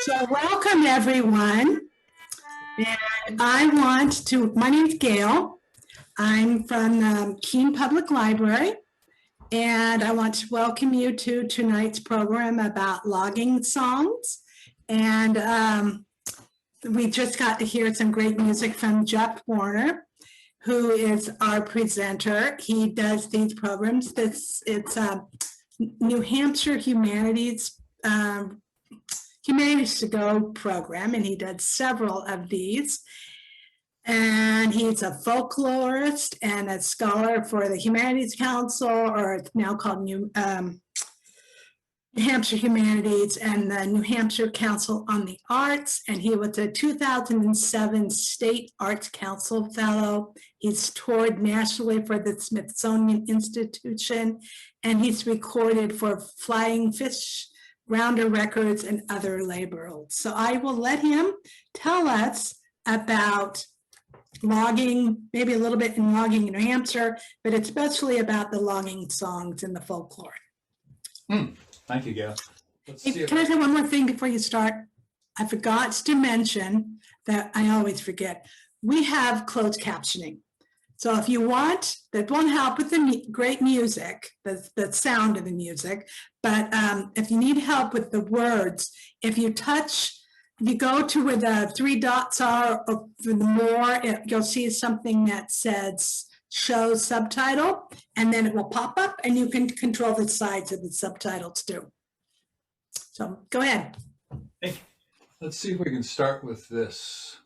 So welcome everyone. And my name's Gail. I'm from Keene Public Library. And I want to welcome you to tonight's program about logging songs. And we just got to hear some great music from Jeff Warner, who is our presenter. He does these programs. It's New Hampshire Humanities to Go program, and he did several of these. And he's a folklorist and a scholar for the Humanities Council, or it's now called New Hampshire Humanities, and the New Hampshire Council on the Arts. And he was a 2007 State Arts Council Fellow. He's toured nationally for the Smithsonian Institution, and he's recorded for Flying Fish, Rounder Records, and other labels. So I will let him tell us about logging, maybe a little bit in logging in New Hampshire, but especially about the logging songs and the folklore. Thank you, Gail. Hey, can I say one more thing before you start? I forgot to mention that I always forget. We have closed captioning. So if you want, that won't help with the great music, the sound of the music, but if you need help with the words, if you go to where the three dots are, or for the more, you'll see something that says show subtitle, and then it will pop up and you can control the sides of the subtitles too. So go ahead. Hey, let's see if we can start with this.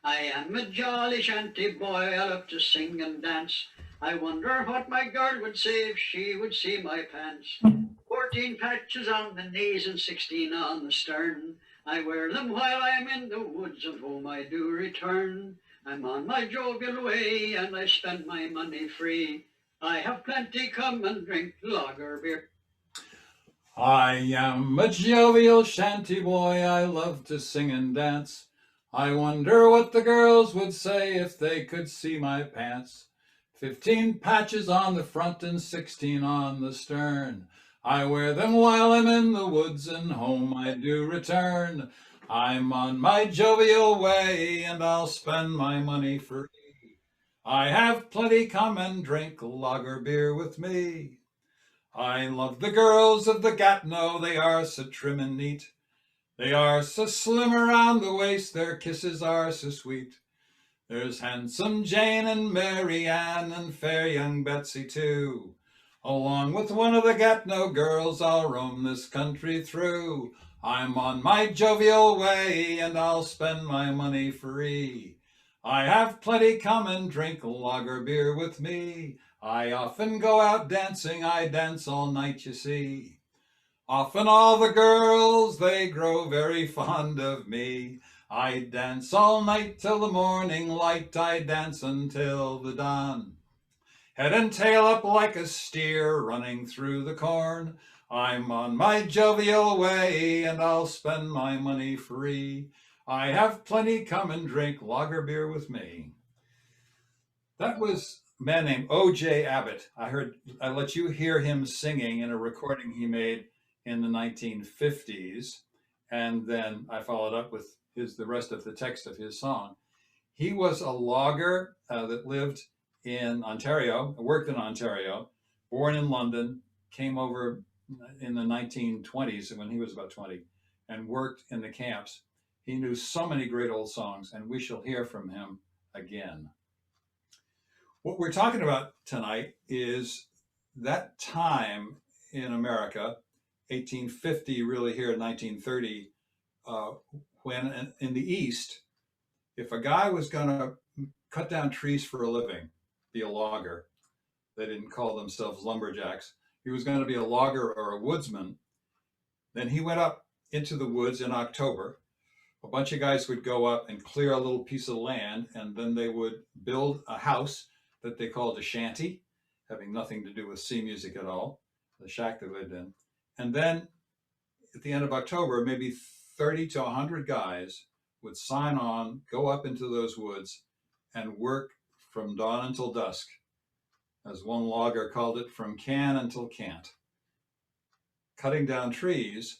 I am a jolly shanty boy, I love to sing and dance. I wonder what my girl would say if she would see my pants. 14 patches on the knees and 16 on the stern. I wear them while I'm in the woods, and home I do return. I'm on my jovial way, and I spend my money free. I have plenty, come and drink lager beer. I am a jovial shanty boy, I love to sing and dance. I wonder what the girls would say if they could see my pants. 15 patches on the front and 16 on the stern. I wear them while I'm in the woods, and home I do return. I'm on my jovial way, and I'll spend my money free. I have plenty, come and drink lager beer with me. I love the girls of the Gatineau, they are so trim and neat. They are so slim around the waist, their kisses are so sweet. There's handsome Jane and Mary Ann and fair young Betsy too. Along with one of the Gatineau girls, I'll roam this country through. I'm on my jovial way, and I'll spend my money free. I have plenty, come and drink lager beer with me. I often go out dancing, I dance all night, you see. Often all the girls, they grow very fond of me. I dance all night till the morning light, I dance until the dawn. Head and tail up like a steer running through the corn. I'm on my jovial way, and I'll spend my money free. I have plenty, come and drink lager beer with me. That was a man named O.J. Abbott. I let you hear him singing in a recording he made in the 1950s, and then I followed up with the rest of the text of his song. He was a logger that lived in Ontario, worked in Ontario, born in London, came over in the 1920s when he was about 20, and worked in the camps. He knew so many great old songs, and we shall hear from him again. What we're talking about tonight is that time in America, 1850, really here in 1930, when in the East, if a guy was going to cut down trees for a living, be a logger, they didn't call themselves lumberjacks, he was going to be a logger or a woodsman, then he went up into the woods in October. A bunch of guys would go up and clear a little piece of land, and then they would build a house that they called a shanty, having nothing to do with sea music at all, the shack they lived in. And then at the end of October, maybe 30 to 100 guys would sign on, go up into those woods and work from dawn until dusk, as one logger called it, from can until can't, cutting down trees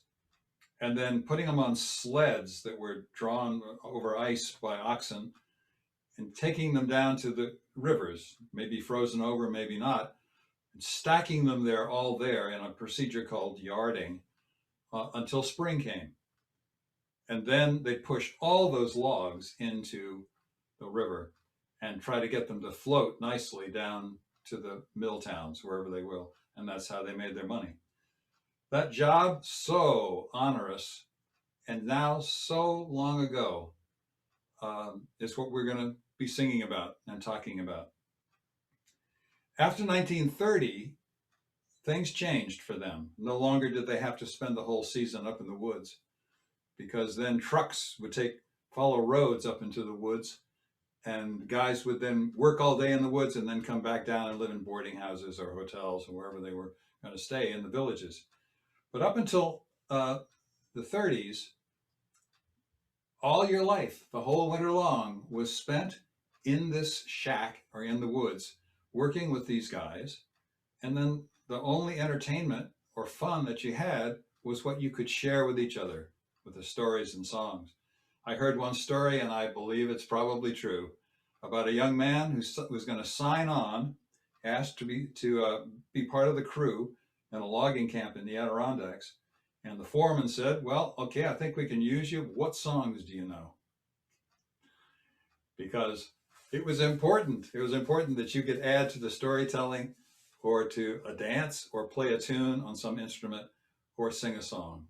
and then putting them on sleds that were drawn over ice by oxen and taking them down to the rivers, maybe frozen over, maybe not, and stacking them there, all there in a procedure called yarding until spring came. And then they push all those logs into the river and try to get them to float nicely down to the mill towns, wherever they will. And that's how they made their money. That job, so onerous, and now so long ago, is what we're going to be singing about and talking about. After 1930, things changed for them. No longer did they have to spend the whole season up in the woods, because then trucks would follow roads up into the woods, and guys would then work all day in the woods and then come back down and live in boarding houses or hotels or wherever they were going to stay in the villages. But up until the 30s, all your life, the whole winter long, was spent in this shack or in the woods working with these guys. And then the only entertainment or fun that you had was what you could share with each other, with the stories and songs. I heard one story, and I believe it's probably true, about a young man who was going to sign on, asked to be part of the crew in a logging camp in the Adirondacks. And the foreman said, well, okay, I think we can use you. What songs do you know? Because it was important. It was important that you could add to the storytelling, or to a dance, or play a tune on some instrument, or sing a song.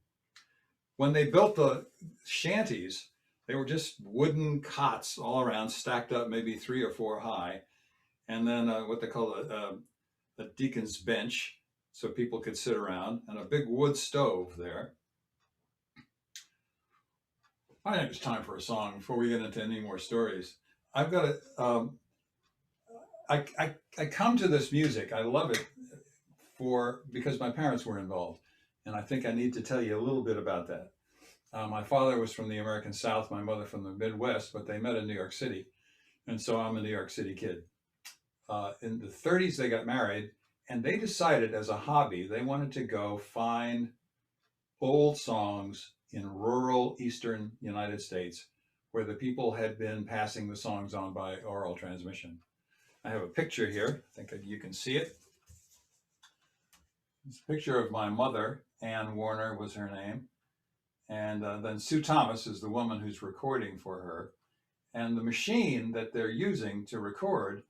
When they built the shanties, they were just wooden cots all around, stacked up maybe 3 or 4 high, and then what they call a deacon's bench, so people could sit around, and a big wood stove there. I think it's time for a song before we get into any more stories. I've got to, I come to this music, I love it, because my parents were involved. And I think I need to tell you a little bit about that. My father was from the American South, my mother from the Midwest, but they met in New York City. And so I'm a New York City kid. In the 30s, they got married, and they decided as a hobby, they wanted to go find old songs in rural eastern United States where the people had been passing the songs on by oral transmission. I have a picture here. I think you can see it. It's a picture of my mother. Ann Warner was her name. And then Sue Thomas is the woman who's recording for her. And the machine that they're using to record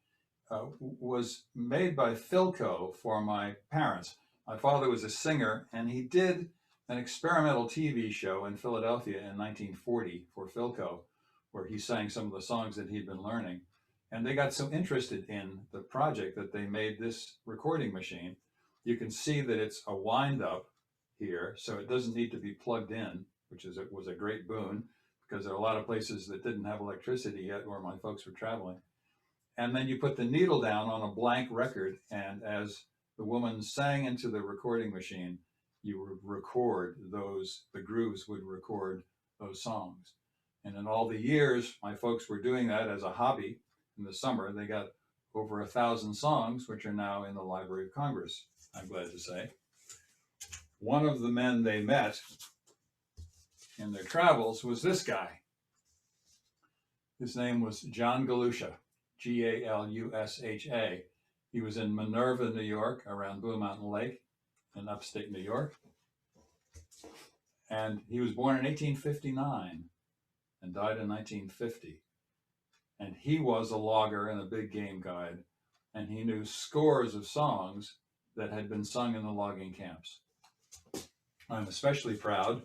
was made by Philco for my parents. My father was a singer, and he did an experimental TV show in Philadelphia in 1940 for Philco, where he sang some of the songs that he'd been learning. And they got so interested in the project that they made this recording machine. You can see that it's a wind-up here, so it doesn't need to be plugged in, which was a great boon, because there are a lot of places that didn't have electricity yet where my folks were traveling. And then you put the needle down on a blank record, and as the woman sang into the recording machine, you would record the grooves would record those songs. And in all the years my folks were doing that as a hobby, in the summer, they got over 1,000 songs, which are now in the Library of Congress, I'm glad to say. One of the men they met in their travels was this guy. His name was John Galutia, Galusha. He was in Minerva, New York, around Blue Mountain Lake in upstate New York. And he was born in 1859 and died in 1950. And he was a logger and a big game guide. And he knew scores of songs that had been sung in the logging camps. I'm especially proud.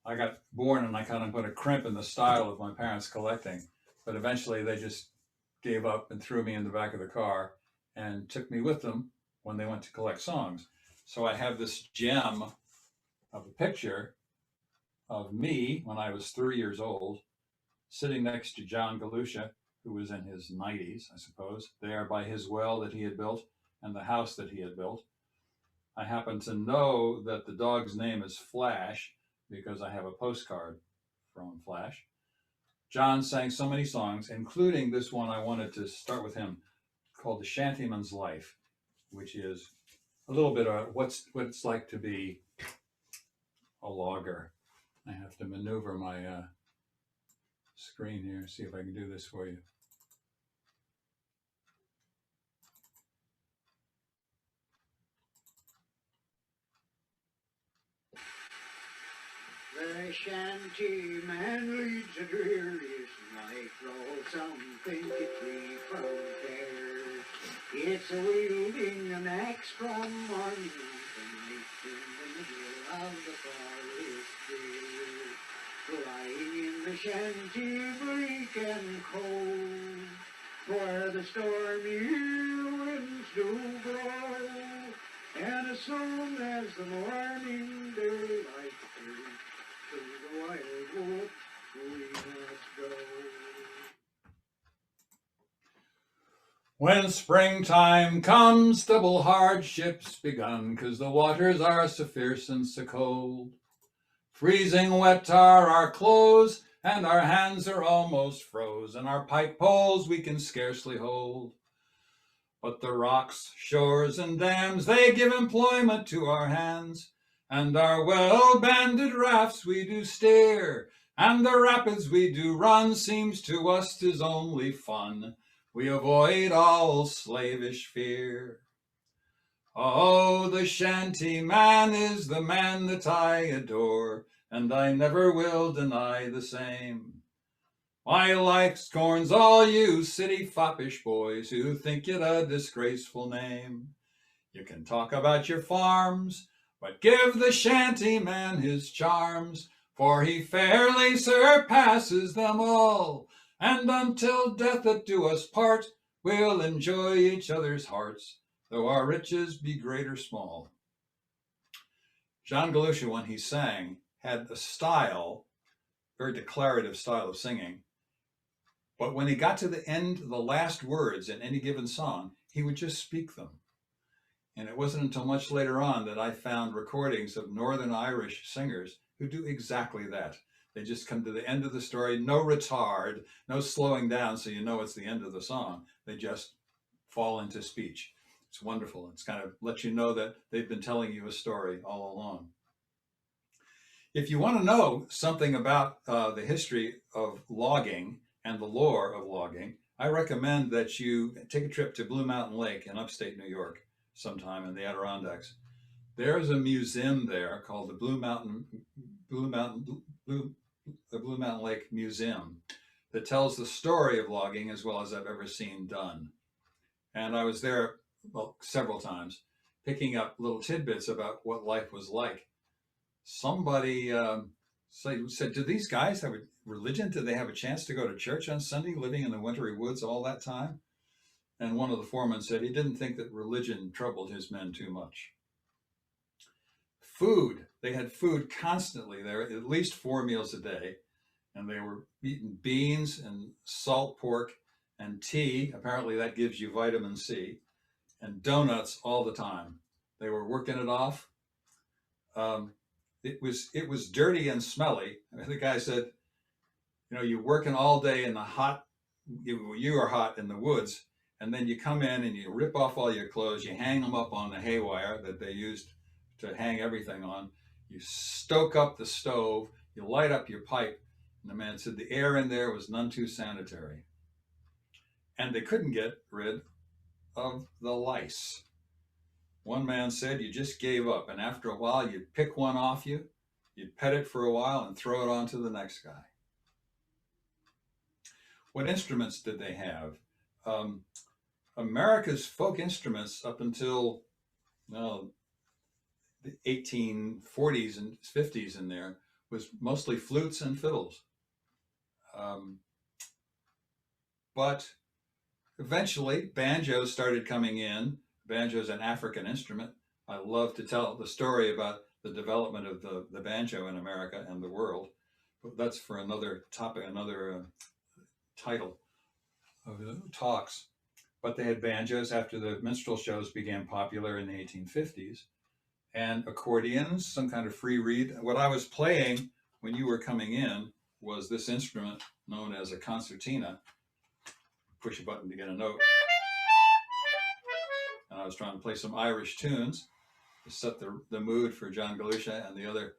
I got born and I kind of put a crimp in the style of my parents collecting, but eventually they just gave up and threw me in the back of the car and took me with them when they went to collect songs. So I have this gem of a picture of me when I was 3 years old, sitting next to John Galutia, who was in his 90s, I suppose, there by his well that he had built and the house that he had built. I happen to know that the dog's name is Flash because I have a postcard from Flash. John sang so many songs, including this one. I wanted to start with him, called The Shantiman's Life, which is a little bit of what it's like to be a logger. I have to maneuver my screen here, see if I can do this for you. The shanty man leads a dreariest life, though some think it free from care. It's a wielding an axe from morning to night in the middle of the forest clear, lying in the shanty bleak and cold, where the stormy winds do blow, and as soon as the morning daylight turns, to the wild wood we must go. When springtime comes, double hardships begun, 'cause the waters are so fierce and so cold. Freezing wet are our clothes, and our hands are almost froze, and our pike poles we can scarcely hold. But the rocks, shores, and dams, they give employment to our hands, and our well-banded rafts we do steer, and the rapids we do run seems to us 'tis only fun. We avoid all slavish fear. Oh, the shanty man is the man that I adore, and I never will deny the same. My life scorns all you city foppish boys who think it a disgraceful name. You can talk about your farms, but give the shanty man his charms, for he fairly surpasses them all. And until death that do us part, we'll enjoy each other's hearts, though our riches be great or small. John Galutia, when he sang, had a style, very declarative style of singing. But when he got to the end, the last words in any given song, he would just speak them. And it wasn't until much later on that I found recordings of Northern Irish singers who do exactly that. They just come to the end of the story, no retard, no slowing down so you know it's the end of the song. They just fall into speech. It's wonderful. It's kind of lets you know that they've been telling you a story all along. If you want to know something about the history of logging and the lore of logging, I recommend that you take a trip to Blue Mountain Lake in upstate New York sometime in the Adirondacks. There's a museum there called the Blue Mountain Lake Museum that tells the story of logging as well as I've ever seen done. And I was there, well, several times, picking up little tidbits about what life was like. Somebody said, do these guys have a religion? Did they have a chance to go to church on Sunday, living in the wintry woods all that time? And one of the foremen said he didn't think that religion troubled his men too much. Food, they had food constantly there, at least 4 meals a day. And they were eating beans and salt pork and tea. Apparently that gives you vitamin C, and donuts all the time. They were working it off. It was dirty and smelly. The guy said, you know, you're working all day in the hot, you are hot in the woods, and then you come in and you rip off all your clothes, you hang them up on the hay wire that they used to hang everything on, you stoke up the stove, you light up your pipe, and the man said the air in there was none too sanitary. And they couldn't get rid of the lice. One man said you just gave up, and after a while you'd pick one off you, you'd pet it for a while and throw it on to the next guy. What instruments did they have? America's folk instruments up until the 1840s and 50s in there was mostly flutes and fiddles. But eventually banjos started coming in. Banjo is an African instrument. I love to tell the story about the development of the banjo in America and the world, but that's for another topic, another title of the talks. But they had banjos after the minstrel shows became popular in the 1850s, and accordions, some kind of free reed. What I was playing when you were coming in was this instrument known as a concertina. Push a button to get a note. And I was trying to play some Irish tunes to set the mood for John Galutia and the other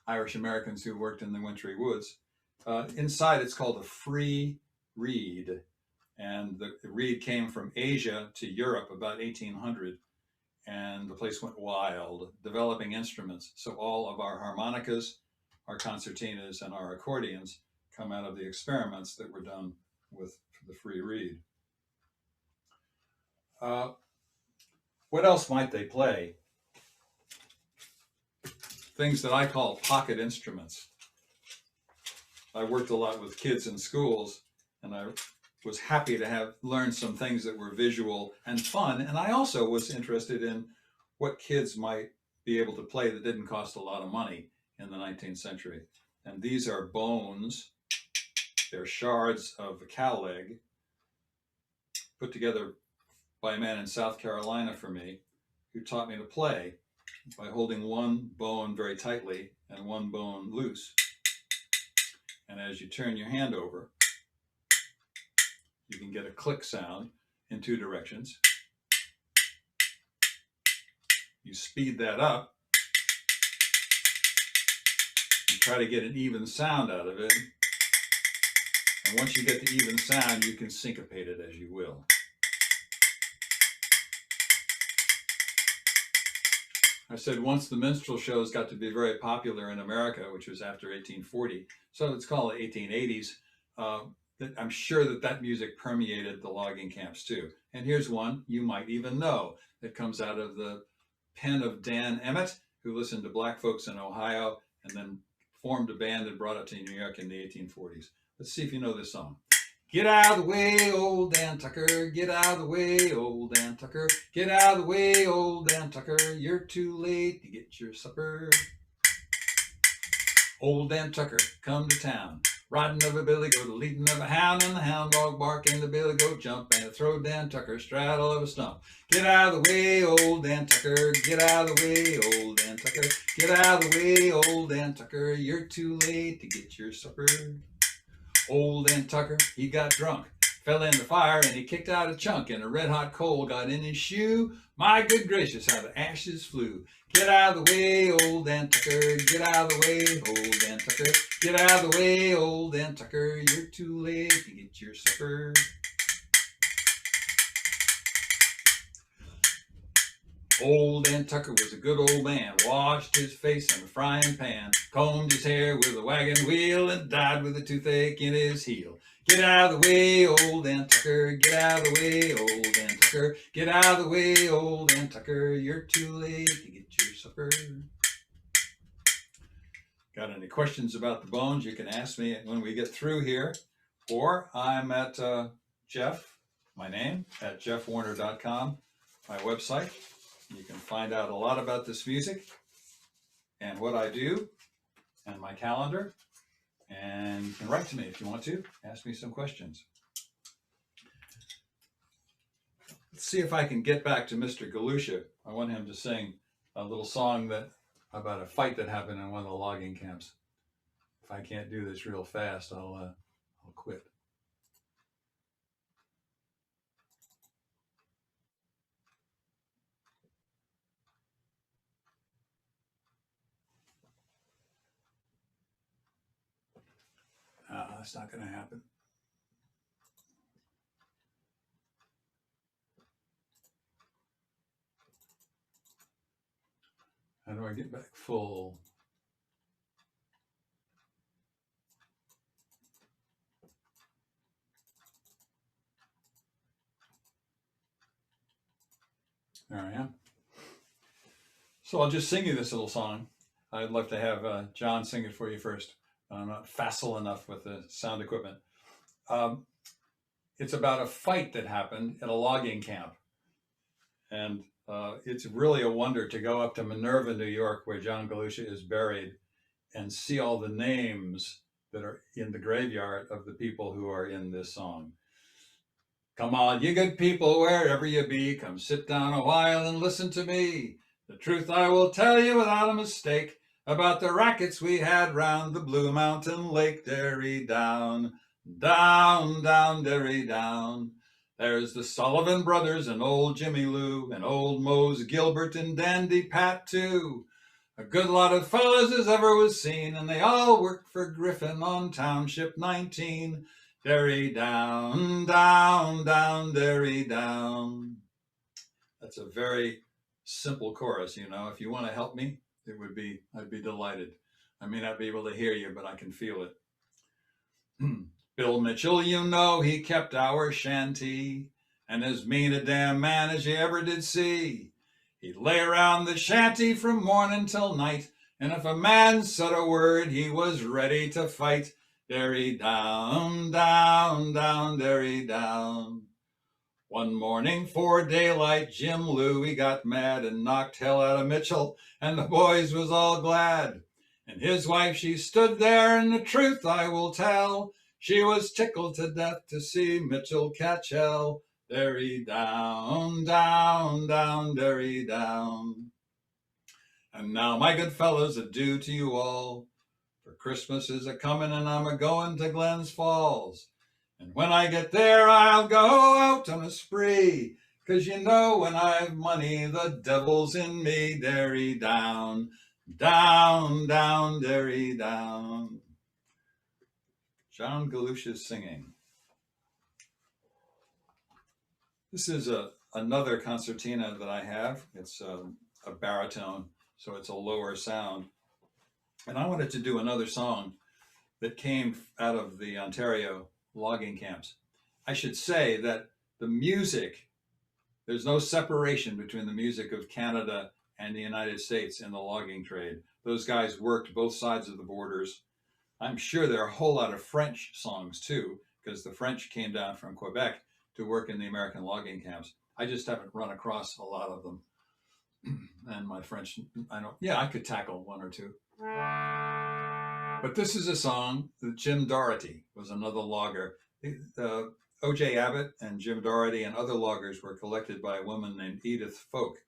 Irish Americans who worked in the wintry woods. Inside, it's called a free reed. And the reed came from Asia to Europe about 1800. And the place went wild, developing instruments. So all of our harmonicas, our concertinas, and our accordions come out of the experiments that were done with the free reed. What else might they play? Things that I call pocket instruments. I worked a lot with kids in schools, and I was happy to have learned some things that were visual and fun. And I also was interested in what kids might be able to play that didn't cost a lot of money in the 19th century. And these are bones. They're shards of a cow leg put together by a man in South Carolina for me, who taught me to play by holding one bone very tightly and one bone loose. And as you turn your hand over, you can get a click sound in two directions. You speed that up. You try to get an even sound out of it. And once you get the even sound, you can syncopate it as you will. I said once the minstrel shows got to be very popular in America, which was after 1840, so let's call it 1880s, that I'm sure that music permeated the logging camps too. And here's one you might even know that comes out of the pen of Dan Emmett, who listened to black folks in Ohio and then formed a band and brought it to New York in the 1840s. Let's see if you know this song. Get out of the way, old Dan Tucker. Get out of the way, old Dan Tucker. Get out of the way, old Dan Tucker. You're too late to get your supper. Old Dan Tucker, come to town. Riding of a billy goat, the leading of a hound, and the hound dog bark, and the billy goat jump, and the throw Dan Tucker straddle of a stump. Get out of the way, old Dan Tucker. Get out of the way, old Dan Tucker. Get out of the way, old Dan Tucker. You're too late to get your supper. Old Dan Tucker, he got drunk, fell in the fire, and he kicked out a chunk, and a red-hot coal got in his shoe. My good gracious, how the ashes flew. Get out of the way, old Dan Tucker. Get out of the way, old Dan Tucker. Get out of the way, old Dan Tucker. You're too late to get your supper. Old Dan Tucker was a good old man, washed his face in a frying pan, combed his hair with a wagon wheel, and died with a toothache in his heel. Get out of the way, old Dan Tucker. Get out of the way, old Dan Tucker. Get out of the way, old Dan Tucker. You're too late to get your supper. Got any questions about the bones? You can ask me when we get through here, or I'm at Jeff, my name, at jeffwarner.com, my website. You can find out a lot about this music and what I do and my calendar. And you can write to me if you want to. Ask me some questions. Let's see if I can get back to Mr. Galutia. I want him to sing a little song about a fight that happened in one of the logging camps. If I can't do this real fast, I'll quit. That's not going to happen. How do I get back full? There I am. So I'll just sing you this little song. I'd love to have John sing it for you first. I'm not facile enough with the sound equipment. It's about a fight that happened at a logging camp. And it's really a wonder to go up to Minerva, New York, where John Galutia is buried, and see all the names that are in the graveyard of the people who are in this song. Come on, you good people, wherever you be, come sit down a while and listen to me. The truth I will tell you without a mistake. about the rackets we had round the Blue Mountain Lake. Derry down, down, down, Derry down. There's the Sullivan brothers and old Jimmy Lou and old Mose Gilbert and Dandy Pat too. A good lot of fellas as ever was seen, and they all worked for Griffin on Township 19. Derry down, down, down, Derry down. That's a very simple chorus, you know. If you want to help me, I'd be delighted. I may not be able to hear you, but I can feel it. Bill Mitchell, you know, he kept our shanty, and as mean a damn man as you ever did see. He'd lay around the shanty from morning till night, and if a man said a word, he was ready to fight. Derry down, down, down, Derry down. One morning 'fore daylight, Jim Louie got mad and knocked hell out of Mitchell, and the boys was all glad. And his wife, she stood there, and the truth I will tell, she was tickled to death to see Mitchell catch hell. Derry down, down, down, Derry down. And now, my good fellows, adieu to you all, for Christmas is a-comin' and I'm a-goin' to Glens Falls. And when I get there, I'll go out on a spree, 'cause you know when I've money, the devil's in me. Derry down, down, down, Derry down. John Galutia's singing. This is another concertina that I have. It's a baritone, so it's a lower sound. And I wanted to do another song that came out of the Ontario logging camps. I should say that the music, there's no separation between the music of Canada and the United States in the logging trade. Those guys worked both sides of the borders. I'm sure there are a whole lot of French songs too, because the French came down from Quebec to work in the American logging camps. I just haven't run across a lot of them. And my French, I could tackle one or two. But this is a song that Jim Doherty was another logger. O.J. Abbott and Jim Doherty and other loggers were collected by a woman named Edith Folk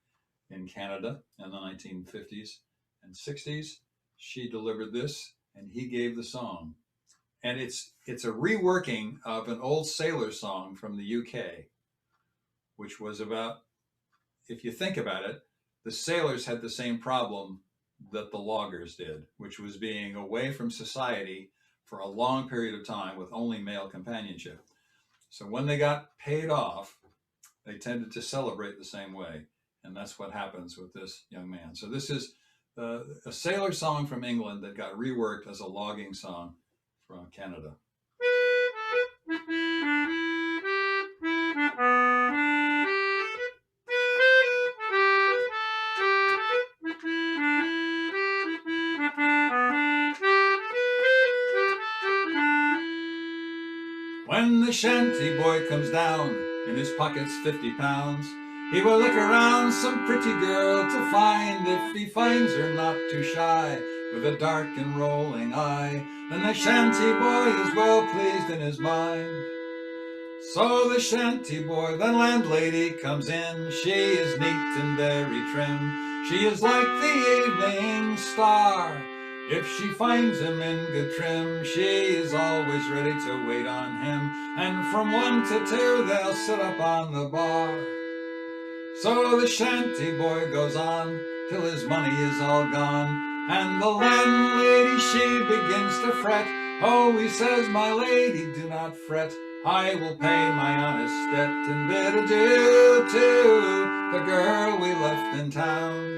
in Canada in the 1950s and 60s. She delivered this and he gave the song. And it's a reworking of an old sailor song from the UK, which was about, if you think about it, the sailors had the same problem that the loggers did, which was being away from society for a long period of time with only male companionship. So when they got paid off, they tended to celebrate the same way. And that's what happens with this young man. So this is a sailor song from England that got reworked as a logging song from Canada. When the shanty boy comes down, in his pockets 50 pounds, he will look around some pretty girl to find, if he finds her not too shy, with a dark and rolling eye, then the shanty boy is well pleased in his mind. So the shanty boy, the landlady, comes in. She is neat and very trim. She is like the evening star. If she finds him in good trim, she is always ready to wait on him. And from 1 to 2 they'll sit up on the bar. So the shanty boy goes on till his money is all gone, and the landlady, she begins to fret. Oh, he says, my lady, do not fret, I will pay my honest debt and bid adieu to the girl we left in town.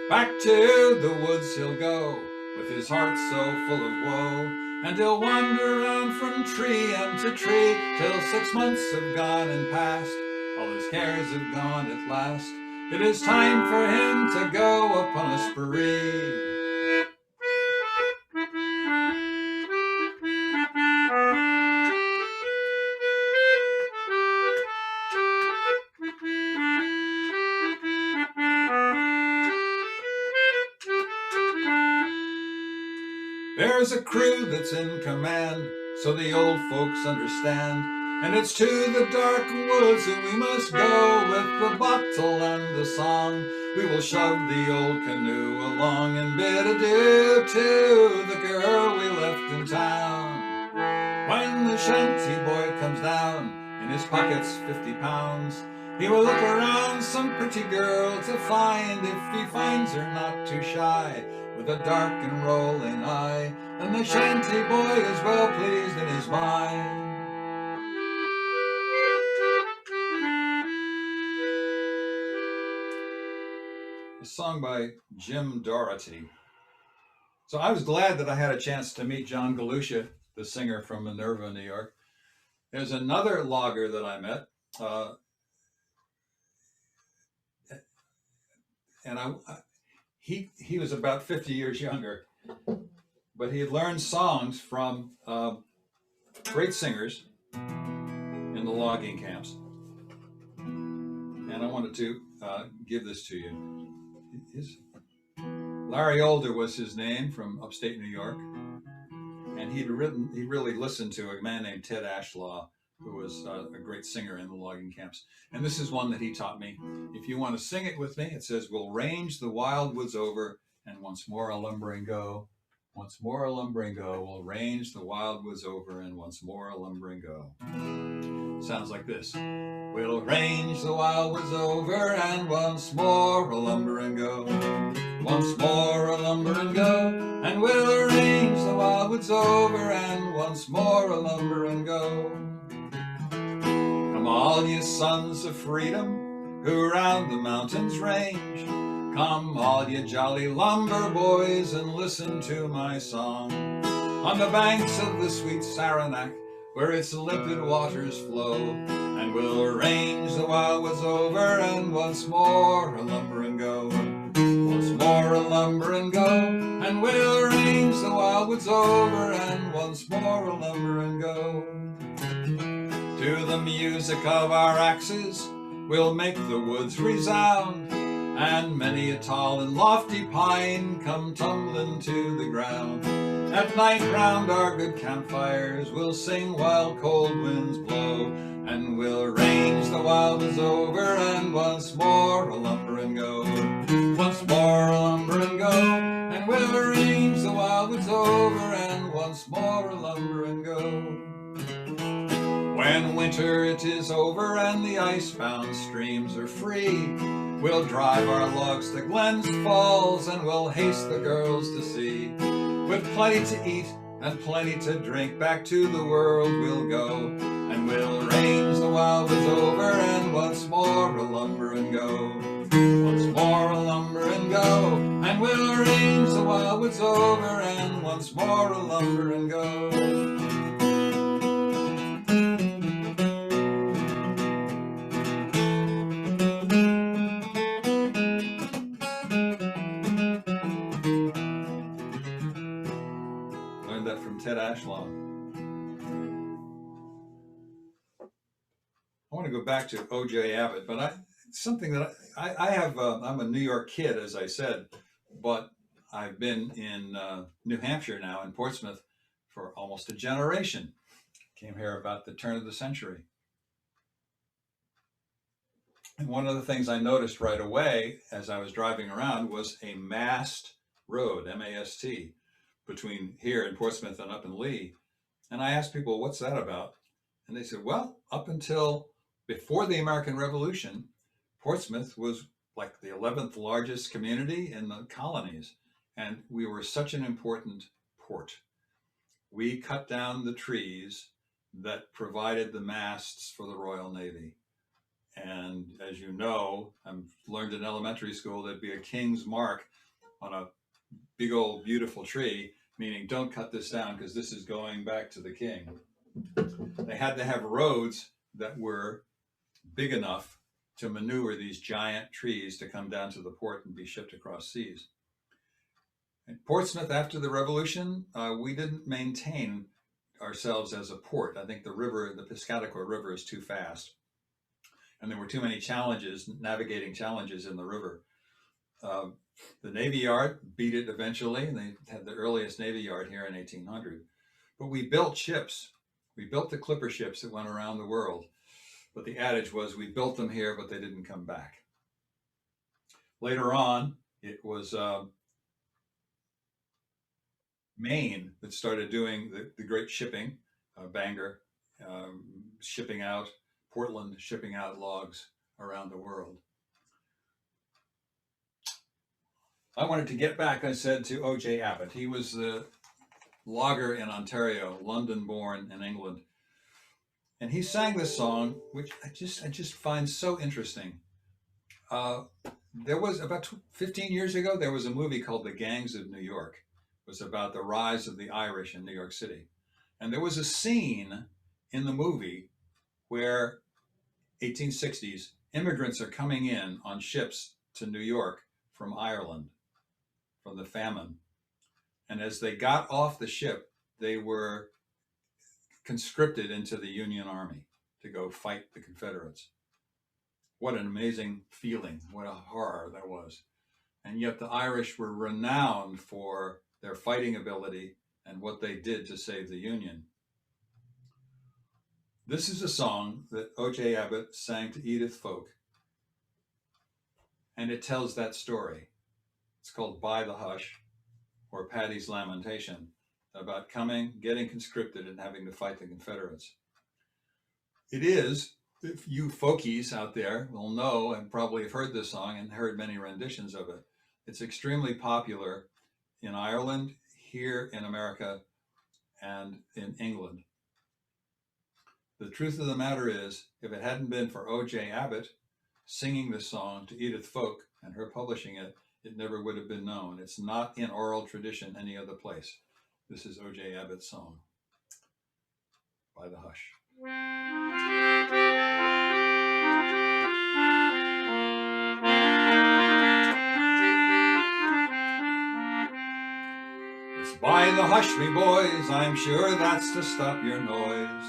Back to the woods he'll go, with his heart so full of woe, and he'll wander around from tree unto tree, till 6 months have gone and passed. All his cares have gone at last. It is time for him to go upon a spree. There's a crew that's in command, so the old folks understand, and it's to the dark woods that we must go, with the bottle and the song. We will shove the old canoe long and bid adieu to the girl we left in town. When the shanty boy comes down, in his pockets 50 pounds, he will look around some pretty girl to find, if he finds her not too shy, with a dark and rolling eye, and the shanty boy is well pleased in his mind. A song by Jim Doherty. So I was glad that I had a chance to meet John Galutia, the singer from Minerva, New York. There's another logger that I met, and he was about 50 years younger, but he had learned songs from great singers in the logging camps. And I wanted to give this to you. Larry Older was his name, from upstate New York. And he really listened to a man named Ted Ashlaw, who was a great singer in the logging camps. And this is one that he taught me. If you want to sing it with me, it says, "We'll range the wild woods over, and once more a lumbering go. Once more a lumbering go. We'll range the wild woods over, and once more a lumbering go." Sounds like this. We'll range the wild woods over, and once more a lumbering go. Once more a lumbering go, and we'll range the wild woods over, and once more a lumbering go. Come all you sons of freedom, who round the mountains range. Come all you jolly lumber boys, and listen to my song. On the banks of the sweet Saranac, where its limpid waters flow, and we'll range the wild woods over, and once more a lumbering go. Once more a lumbering go, and we'll range the wild woods over, and once more a lumbering go. To the music of our axes, we'll make the woods resound, and many a tall and lofty pine come tumbling to the ground. At night round our good campfires, we'll sing while cold winds blow, and we'll range the wild woods over, and once more a lumbering go. Once more a lumbering go, and we'll range the wild woods over, and once more a lumbering go. When winter it is over, and the ice-bound streams are free, we'll drive our logs to Glens Falls, and we'll haste the girls to see. With plenty to eat and plenty to drink, back to the world we'll go, and we'll range the wild woods over, and once more a lumbering go. Once more a lumbering go, and we'll range the wild woods over, and once more a lumbering go. That from Ted Ashlaw. I want to go back to O.J. Abbott, but I'm a New York kid, as I said, but I've been in New Hampshire now, in Portsmouth, for almost a generation. Came here about the turn of the century. And one of the things I noticed right away as I was driving around was a mast road, M-A-S-T, between here in Portsmouth and up in Lee. And I asked people, what's that about? And they said, well, up until before the American Revolution, Portsmouth was like the 11th largest community in the colonies. And we were such an important port. We cut down the trees that provided the masts for the Royal Navy. And as you know, I've learned in elementary school, there'd be a king's mark on a big old beautiful tree, meaning don't cut this down because this is going back to the king. They had to have roads that were big enough to maneuver these giant trees to come down to the port and be shipped across seas. In Portsmouth, after the Revolution, we didn't maintain ourselves as a port. I think the river, the Piscataqua River, is too fast. And there were too many challenges, navigating challenges in the river. The Navy Yard beat it eventually, and they had the earliest Navy Yard here in 1800. But we built ships. We built the clipper ships that went around the world. But the adage was, we built them here, but they didn't come back. Later on, it was Maine that started doing the great shipping, Bangor shipping out, Portland shipping out logs around the world. I wanted to get back, I said, to O.J. Abbott. He was the logger in Ontario, London born in England. And he sang this song, which I just find so interesting. There was about 15 years ago, there was a movie called The Gangs of New York. It was about the rise of the Irish in New York City. And there was a scene in the movie where 1860s immigrants are coming in on ships to New York from Ireland, from the famine. And as they got off the ship, they were conscripted into the Union Army to go fight the Confederates. What an amazing feeling, what a horror that was. And yet the Irish were renowned for their fighting ability and what they did to save the Union. This is a song that O.J. Abbott sang to Edith Folk, and it tells that story. It's called By the Hush, or Paddy's Lamentation, about coming, getting conscripted, and having to fight the Confederates. It is, if you folkies out there will know and probably have heard this song and heard many renditions of it, it's extremely popular in Ireland, here in America, and in England. The truth of the matter is, if it hadn't been for O.J. Abbott singing this song to Edith Folk and her publishing it, it never would have been known. It's not in oral tradition any other place. This is O.J. Abbott's song, By the Hush. It's by the hush, me boys, I'm sure that's to stop your noise.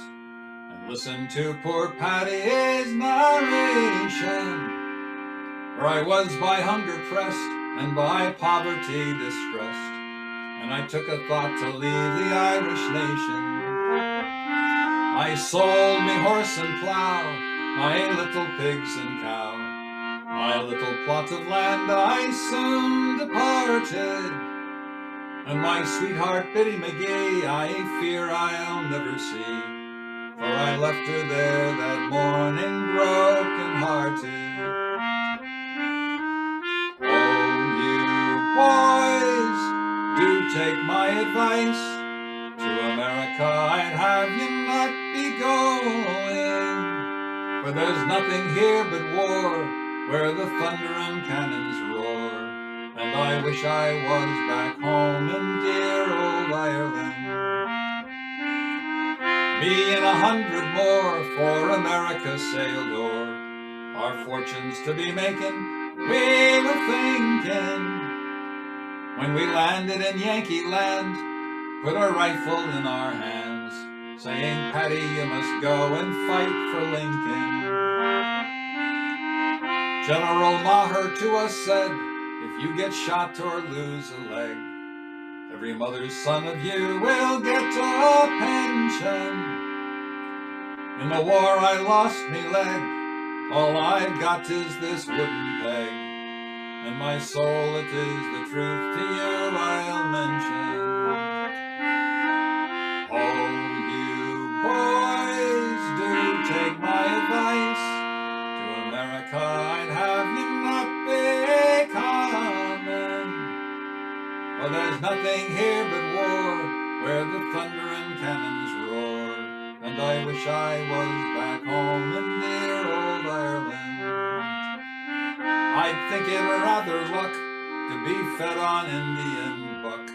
Listen to poor Paddy's narration, for I was by hunger pressed and by poverty distressed, and I took a thought to leave the Irish nation. I sold me horse and plough, my little pigs and cow, my little plot of land I soon departed, and my sweetheart Biddy McGee I fear I'll never see. For I left her there that morning broken-hearted. Oh, you boys, do take my advice. To America I'd have you not be going. For there's nothing here but war, where the thunder and cannons roar. And I wish I was back home in dear old Ireland. Me and 100 more for America sailed o'er, our fortunes to be making, we were thinking. When we landed in Yankee land, put a rifle in our hands, saying, Paddy, you must go and fight for Lincoln. General Maher to us said, if you get shot or lose a leg, every mother's son of you will get a pension. In the war I lost me leg, all I've got is this wooden peg, and my soul it is the truth to you I'll mention. Oh, you boys, do take my advice, to America I'd have you not be coming. For there's nothing here but war, where the thunder and cannons roar, and I wish I was back home in dear old Ireland. I'd think it rather luck to be fed on Indian buck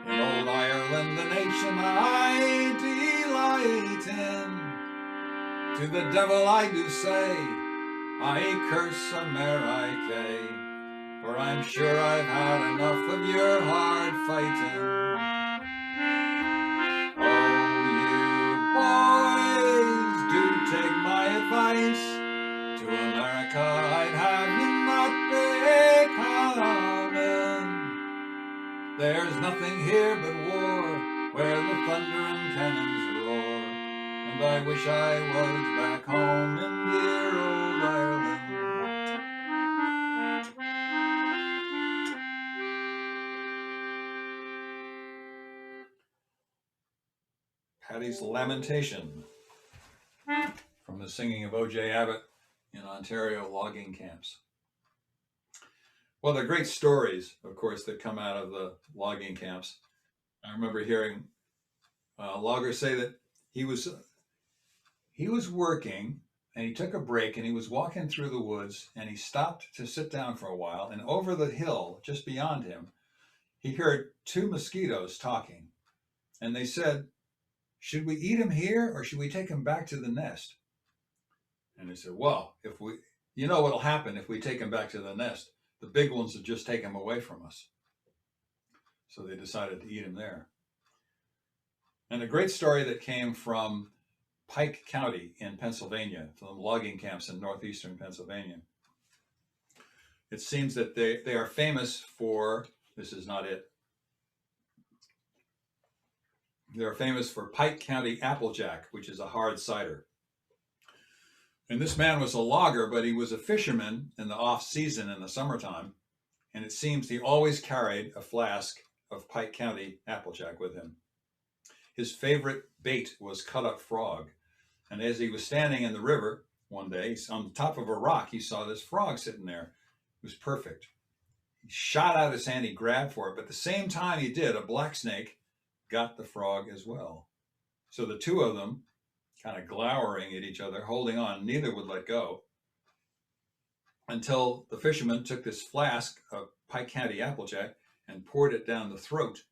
in old Ireland, the nation I delight in. To the devil I do say, I curse America, for I'm sure I've had enough of your hard fighting. Take my advice, to America I'd have you not be coming. There's nothing here but war, where the thunder and cannons roar, and I wish I was back home in dear old Ireland. Paddy's Lamentation from the singing of O.J. Abbott in Ontario logging camps. Well, they're great stories, of course, that come out of the logging camps. I remember hearing a logger say that he was working and he took a break and he was walking through the woods and he stopped to sit down for a while, and over the hill just beyond him he heard two mosquitoes talking, and they said, "Should we eat him here or should we take him back to the nest?" And he said, "Well, you know what'll happen if we take him back to the nest? The big ones will just take him away from us." So they decided to eat him there. And a great story that came from Pike County in Pennsylvania, from logging camps in northeastern Pennsylvania. It seems that they are famous for, this is not it, they're famous for Pike County Applejack, which is a hard cider. And this man was a logger, but he was a fisherman in the off season in the summertime. And it seems he always carried a flask of Pike County Applejack with him. His favorite bait was cut-up frog. And as he was standing in the river one day, on the top of a rock, he saw this frog sitting there. It was perfect. He shot out his hand, he grabbed for it, but at the same time he did, a black snake got the frog as well. So the two of them, kind of glowering at each other, holding on, neither would let go, until the fisherman took this flask of Pike County Applejack and poured it down the throat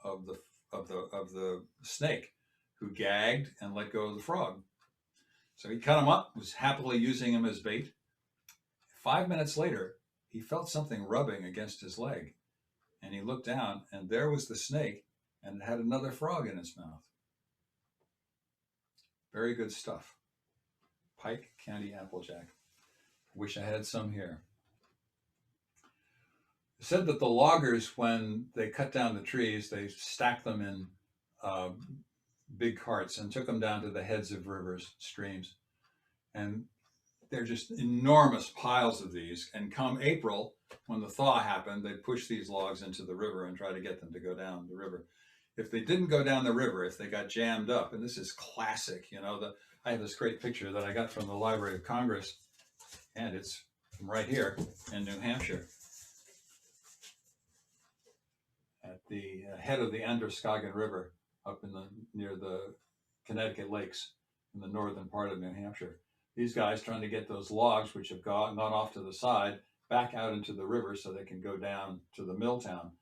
of the snake, who gagged and let go of the frog. So he cut him up, was happily using him as bait. 5 minutes later, he felt something rubbing against his leg, and he looked down, and there was the snake, and it had another frog in its mouth. Very good stuff. Pike County Applejack. Wish I had some here. It said that the loggers, when they cut down the trees, they stacked them in big carts and took them down to the heads of rivers, streams. And they're just enormous piles of these. And come April, when the thaw happened, they'd push these logs into the river and try to get them to go down the river. If they didn't go down the river, if they got jammed up, and this is classic, I have this great picture that I got from the Library of Congress, and it's from right here in New Hampshire, at the head of the Androscoggin River, up near the Connecticut Lakes in the northern part of New Hampshire. These guys trying to get those logs, which have gone off to the side, back out into the river so they can go down to the mill town.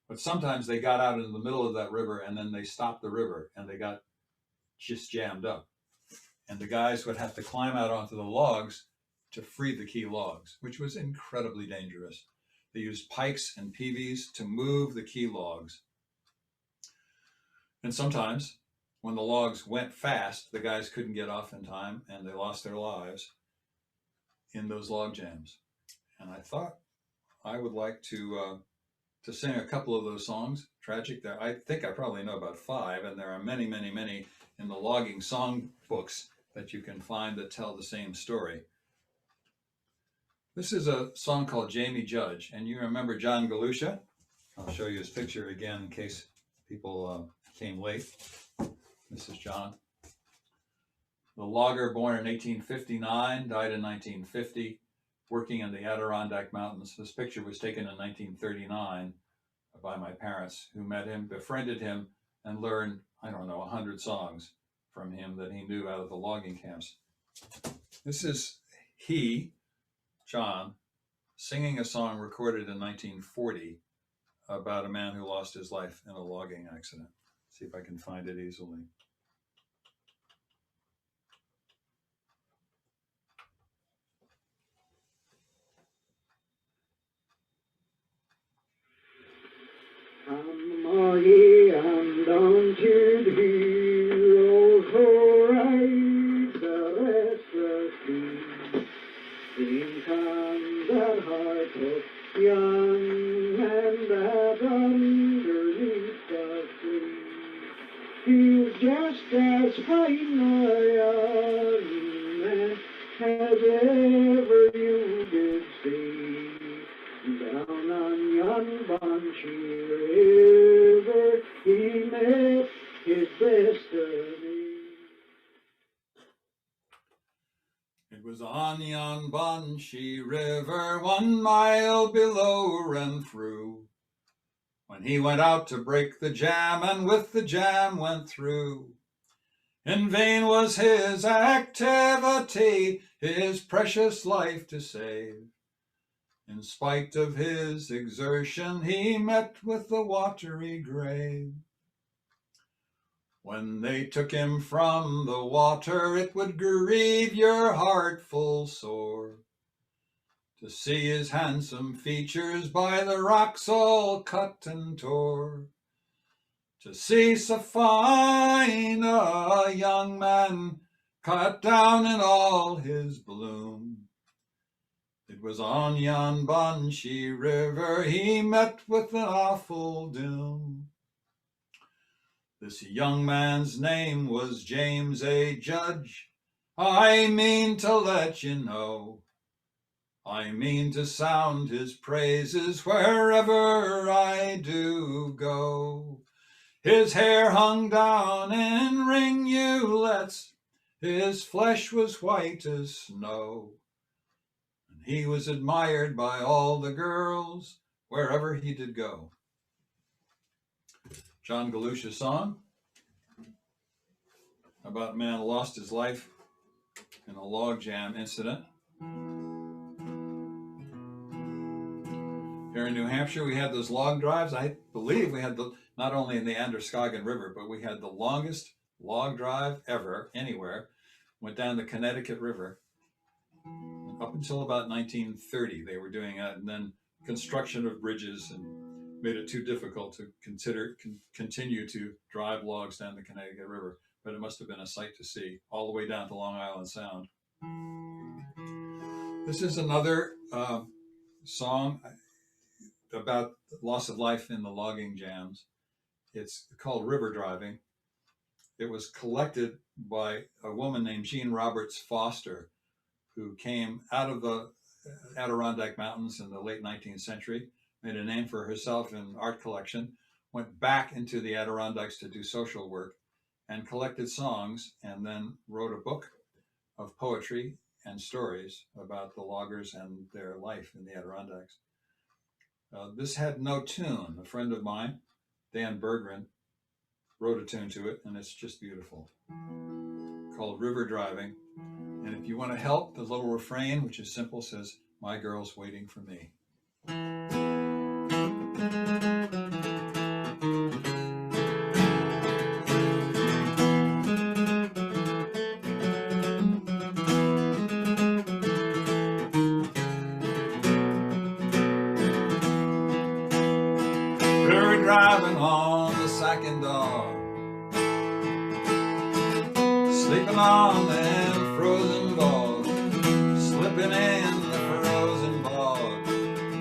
But sometimes they got out in the middle of that river and then they stopped the river and they got just jammed up. And the guys would have to climb out onto the logs to free the key logs, which was incredibly dangerous. They used pikes and peaveys to move the key logs. And sometimes when the logs went fast, the guys couldn't get off in time and they lost their lives in those log jams. And I thought I would like to sing a couple of those songs. Tragic. I think I probably know about 5, and there are many, many, many in the logging song books that you can find that tell the same story. This is a song called Jamie Judge, and you remember John Galutia? I'll show you his picture again in case people came late. This is John. The logger, born in 1859, died in 1950, working in the Adirondack Mountains. This picture was taken in 1939 by my parents, who met him, befriended him, and learned, 100 songs from him that he knew out of the logging camps. This is he, John, singing a song recorded in 1940 about a man who lost his life in a logging accident. See if I can find it easily. Come all ye on down to the heroes who ride the restless sea. Green comes that heart of young and that underneath the tree. He's just as fine a young man as ever you did see. Down on yon Banshee River he met his destiny. on yon Bunchy River, 1 mile below Renfrew, when he went out to break the jam, and with the jam went through. In vain was his activity, his precious life to save. In spite of his exertion, he met with the watery grave. When they took him from the water, it would grieve your heart full sore to see his handsome features by the rocks all cut and tore. To see so fine a young man cut down in all his bloom. It was on yon Bunchy River he met with an awful doom. This young man's name was James A. Judge. I mean to let you know. I mean to sound his praises wherever I do go. His hair hung down in ringlets, his flesh was white as snow, and he was admired by all the girls wherever he did go. John Galutia song about a man who lost his life in a log jam incident. Here in New Hampshire, we had those log drives. I believe we had not only in the Androscoggin River, but we had the longest log drive ever, anywhere. Went down the Connecticut River. And up until about 1930, they were doing it, and then construction of bridges and made it too difficult to continue to drive logs down the Connecticut River. But it must have been a sight to see, all the way down to Long Island Sound. This is another song about loss of life in the logging jams. It's called River Driving. It was collected by a woman named Jean Roberts Foster, who came out of the Adirondack Mountains in the late 19th century, made a name for herself in art collection, went back into the Adirondacks to do social work, and collected songs, and then wrote a book of poetry and stories about the loggers and their life in the Adirondacks. This had no tune. A friend of mine, Dan Berggren, wrote a tune to it, and it's just beautiful, called River Driving. And if you want to help, the little refrain, which is simple, says, "My girl's waiting for me." Driving on the second dog, sleeping on them frozen bogs, slipping in the frozen bog.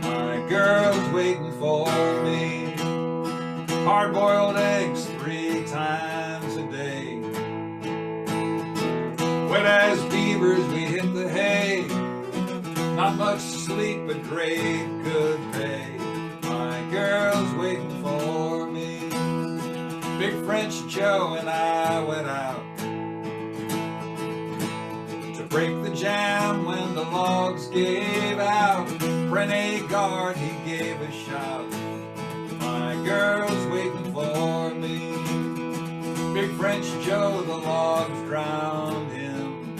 My girl's waiting for me. Hard-boiled eggs 3 times a day. Wet as beavers we hit the hay. Not much sleep but great good pay. My girl's waiting for me. Big French Joe and I went out to break the jam when the logs gave out. Renegade, he gave a shout. My girl's waiting for me. Big French Joe, the logs drowned him,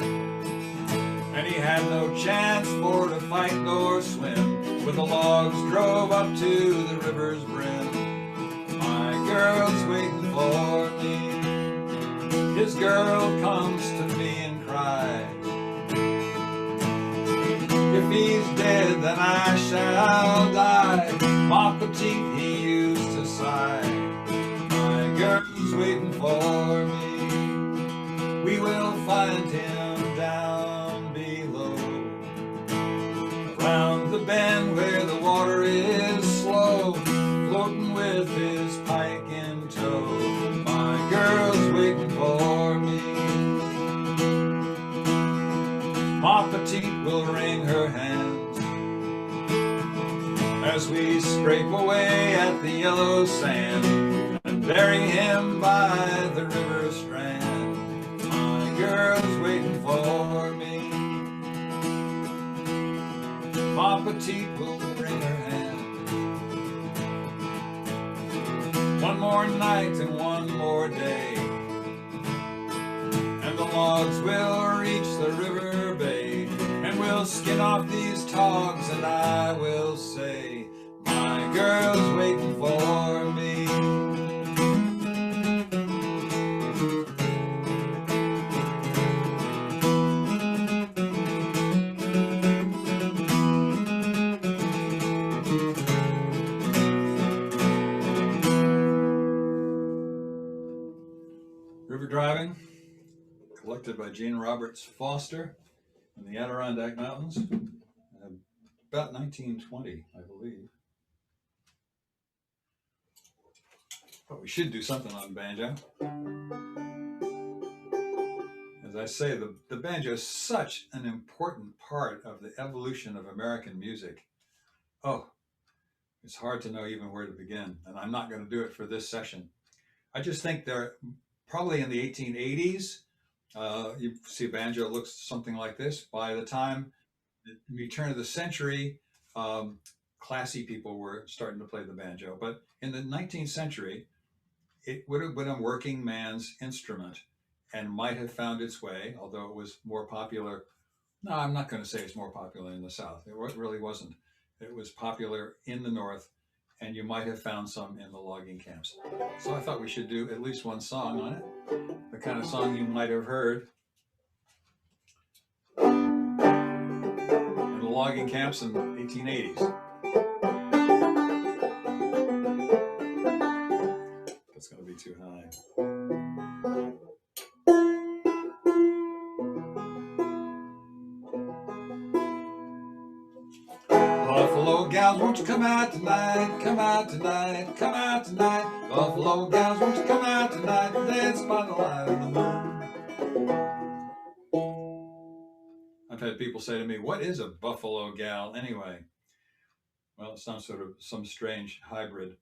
and he had no chance for to fight nor swim. When the logs drove up to the river's brim, my girl's waiting for me. His girl comes to me and cries, if he's dead, then I shall die. Ma petite, he used to sigh. My girl's waiting for me. We will find him down below, around the bend where the water is slow, floating with his pike in tow. My girl's waiting for me. Ma petite will wring her hands as we scrape away at the yellow sand and bury him by the river strand. My girl's waiting for me. Ma Petite will bring her hand. One more night and one more day, and the logs will reach the river bay, and we'll skin off these togs, and I will say, my girl's waiting for me. River Driving, collected by Gene Roberts Foster in the Adirondack Mountains, about 1920, I believe. But we should do something on banjo. As I say, the banjo is such an important part of the evolution of American music. Oh, it's hard to know even where to begin, and I'm not going to do it for this session. I just think they're probably in the 1880s. You see a banjo looks something like this. By the time the turn of the century, classy people were starting to play the banjo. But in the 19th century, it would have been a working man's instrument and might have found its way, although it was more popular. No, I'm not going to say it's more popular in the South. It really wasn't. It was popular in the North, and you might have found some in the logging camps. So I thought we should do at least one song on it, the kind of song you might have heard in the logging camps in the 1880s. That's going to be too high. Buffalo gals, won't you come out tonight? Come out tonight, come out tonight. Buffalo gals, won't you come out tonight and dance by the light of the moon? I've had people say to me, what is a buffalo gal anyway? Well, it's some strange hybrid.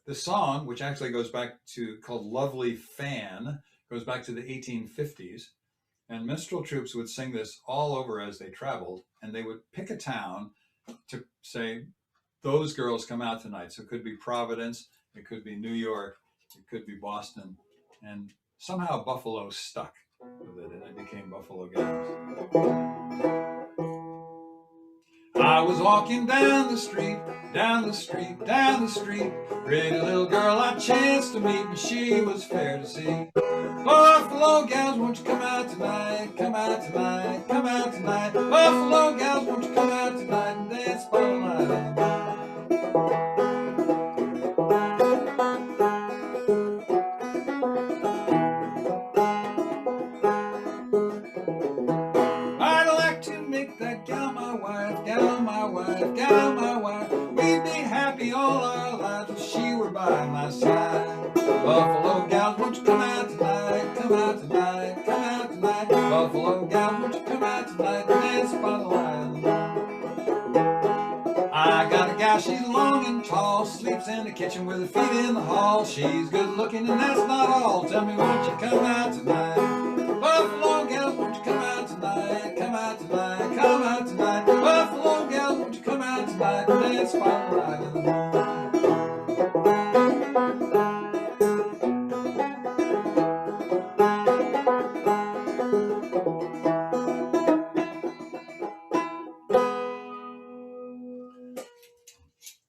The song, which actually goes back to, called Lovely Fan, goes back to the 1850s. And minstrel troops would sing this all over as they traveled, and they would pick a town to say, those girls come out tonight. So it could be Providence, it could be New York, it could be Boston. And somehow Buffalo stuck with it, and it became Buffalo Gals. I was walking down the street, down the street, down the street. Pretty little girl I chanced to meet, and she was fair to see. Buffalo gals, won't you come out tonight? Come out tonight, come out tonight. Buffalo gals, won't you come out tonight and dance by the light of the moon. I'd like to make that gal my wife, gal my wife, gal my wife. We'd be happy all our lives if she were by my side. Buffalo gals, won't you come out tonight? Come out tonight, come out tonight. Buffalo gals, won't you come out tonight and dance by the light of the moon. I got a gal, she's long and tall, sleeps in the kitchen with her feet in the hall. She's good looking and that's not all. Tell me, won't you come out tonight? Buffalo gals, won't you come out tonight? Come out tonight, come out tonight. Buffalo gals, won't you come out tonight and dance by the light of the moon.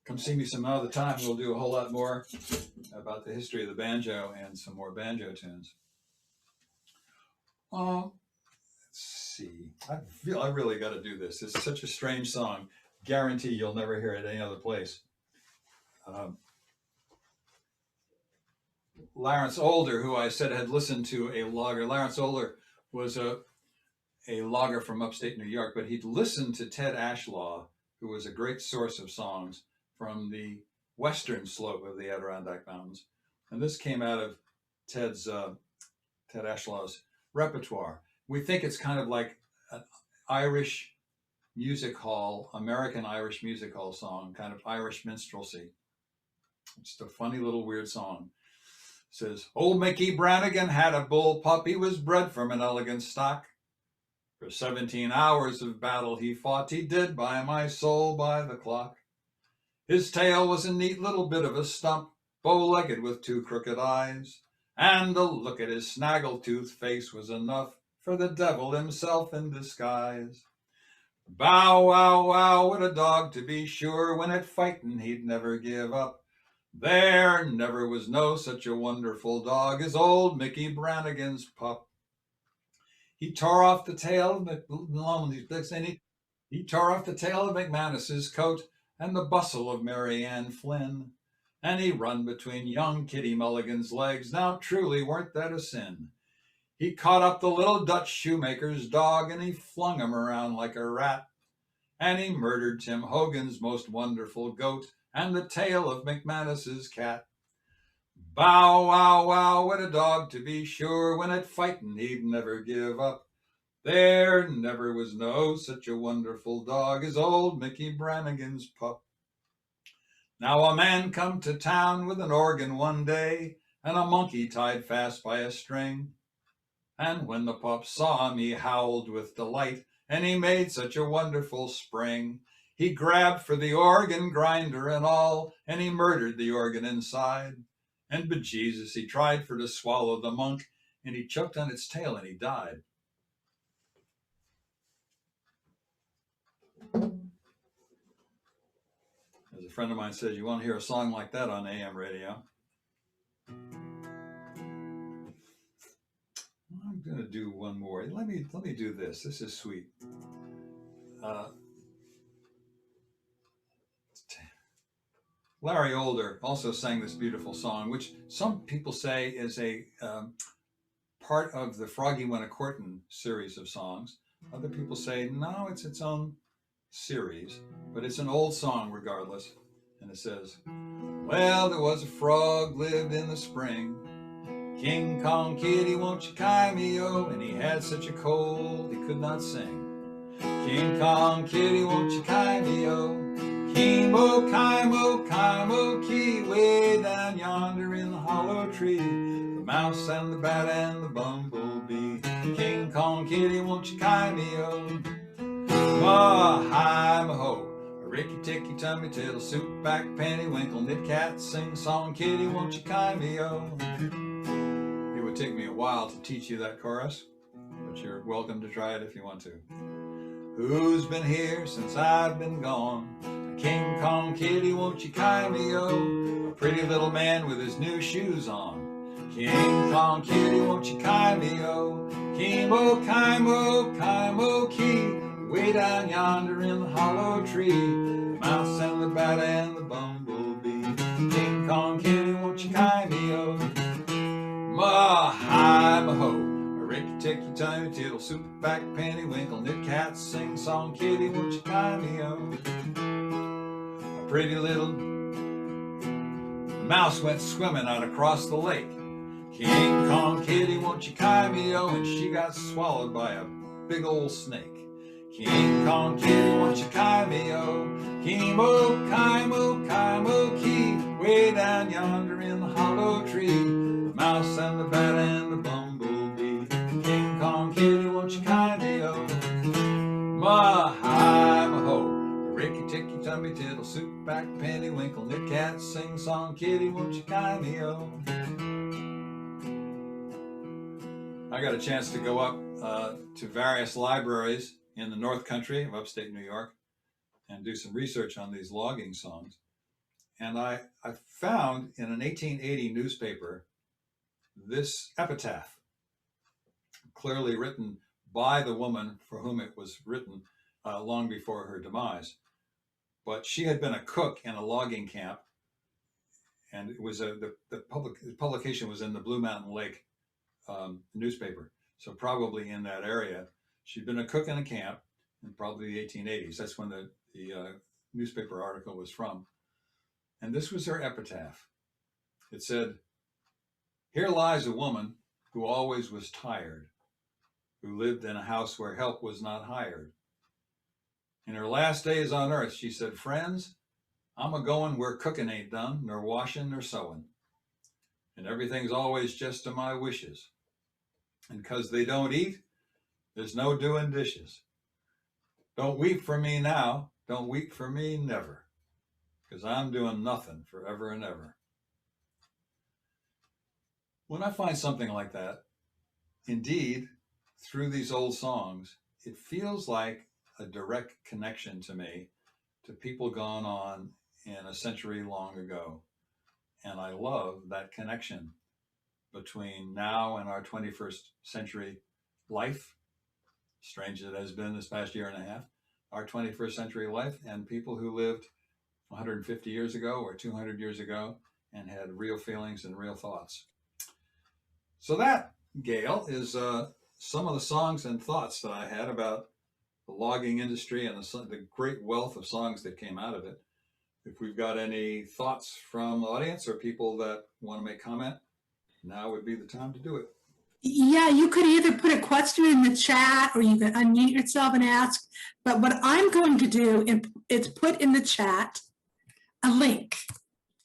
Come see me some other time. We'll do a whole lot more about the history of the banjo and some more banjo tunes. Let's see. I feel I really got to do this. It's such a strange song. Guarantee you'll never hear it any other place. Lawrence Older, who I said had listened to a logger. Lawrence Older was a logger from upstate New York, but he'd listened to Ted Ashlaw, who was a great source of songs from the western slope of the Adirondack Mountains. And this came out of Ted Ashlaw's repertoire. We think it's kind of like an Irish music hall, American Irish music hall song, kind of Irish minstrelsy. It's a funny little weird song. It says, old Mickey Brannigan had a bull pup. He was bred from an elegant stock. For 17 hours of battle he fought, he did, by my soul, by the clock. His tail was a neat little bit of a stump, bow-legged with 2 crooked eyes, and a look at his snaggle-toothed face was enough for the devil himself in disguise. Bow, wow, wow, what a dog to be sure, when at fightin' he'd never give up. There never was no such a wonderful dog as old Mickey Brannigan's pup. He tore off the tail of McManus's coat and the bustle of Mary Ann Flynn, and he run between young Kitty Mulligan's legs. Now truly weren't that a sin? He caught up the little Dutch shoemaker's dog and he flung him around like a rat, and he murdered Tim Hogan's most wonderful goat and the tail of McManus's cat. Bow, wow, wow, what a dog to be sure, when at fightin' he'd never give up. There never was no such a wonderful dog as old Mickey Brannigan's pup. Now a man come to town with an organ one day and a monkey tied fast by a string. And when the pup saw him, he howled with delight, and he made such a wonderful spring. He grabbed for the organ grinder and all, and he murdered the organ inside. And bejesus, he tried for to swallow the monk, and he choked on its tail and he died. As a friend of mine says, you want to hear a song like that on AM radio? I'm going to do one more. Let me do this. This is sweet. Larry Older also sang this beautiful song, which some people say is a part of the Froggy Went a Courtin' series of songs. Other people say, no, it's its own series, but it's an old song regardless. And it says, well, there was a frog lived in the spring. King Kong Kitty, won't you Kymeo? And he had such a cold he could not sing. King Kong Kitty, won't you Kymeo? Kimo, Kimo, Kimo, Key, way down yonder in the hollow tree. The mouse and the bat and the bumblebee. King Kong Kitty, won't you Kymeo? Ma-hi-ma-ho, a ricky-ticky, tummy-tiddle, soup back, penny-winkle, knit-cat, sing-song, kitty, won't you Kymeo? It would take me a while to teach you that chorus, but you're welcome to try it if you want to. Who's been here since I've been gone? King Kong Kitty, won't you Kymeo? A pretty little man with his new shoes on. King Kong Kitty, won't you Kymeo? Kimo, Kimo, Kimo, Key, way down yonder in the hollow tree. The mouse and the bat and the bumblebee. King Kong Kitty, won't you Kymeo? Ma-hi-ma-ho, a ricky-ticky, tummy-tiddle, soup-back, penny-winkle, knit-cat, sing-song, kitty, won't you Kymeo? A pretty little mouse went swimming out across the lake. King Kong Kitty, won't you Kymeo? And she got swallowed by a big old snake. King Kong Kitty, won't you Kymeo? Kimo, Kimo, Kimo, Key, way down yonder in the hollow tree. The mouse and the bat and the bumblebee. King Kong Kitty, won't you Kymeo? Ma-hi-ma-ho, a ricky-ticky, tummy-tiddle, soup-back, penny-winkle, knit-cat, sing-song, kitty, won't you Kymeo? I got a chance to go up to various libraries in the North Country of upstate New York and do some research on these logging songs. And I found in an 1880 newspaper this epitaph, clearly written by the woman for whom it was written long before her demise. But she had been a cook in a logging camp, and it was the publication was in the Blue Mountain Lake newspaper, so probably in that area. She'd been a cook in a camp in probably the 1880s. That's when the newspaper article was from. And this was her epitaph. It said, "Here lies a woman who always was tired, who lived in a house where help was not hired. In her last days on earth, she said, friends, I'm a-going where cooking ain't done, nor washing, nor sewing. And everything's always just to my wishes. And 'cause they don't eat, There's no doing dishes. Don't weep for me now. Don't weep for me never. Because I'm doing nothing forever and ever. When I find something like that, indeed, through these old songs, it feels like a direct connection to me to people gone on in a century long ago. And I love that connection between now and our 21st century life, strange as it has been this past year and a half, our 21st century life, and people who lived 150 years ago or 200 years ago and had real feelings and real thoughts. So that, Gail, is some of the songs and thoughts that I had about the logging industry and the great wealth of songs that came out of it. If we've got any thoughts from the audience or people that want to make comment, now would be the time to do it. Yeah, you could either put a question in the chat or you can unmute yourself and ask. But what I'm going to do is put in the chat a link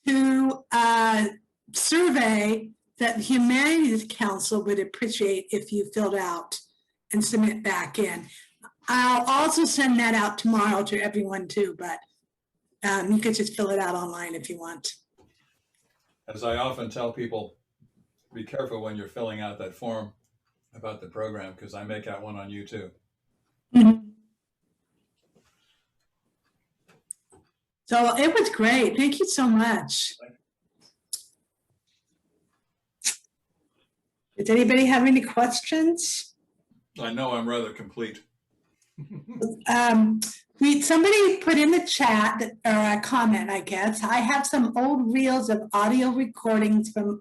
to a survey that the Humanities Council would appreciate if you filled out and submit back in. I'll also send that out tomorrow to everyone too, but you could just fill it out online if you want. As I often tell people, be careful when you're filling out that form about the program, because I make out one on you too. Mm-hmm. So it was great. Thank you so much. Does anybody have any questions? I know I'm rather complete. Somebody put in the chat that, or a comment, I guess. I have some old reels of audio recordings from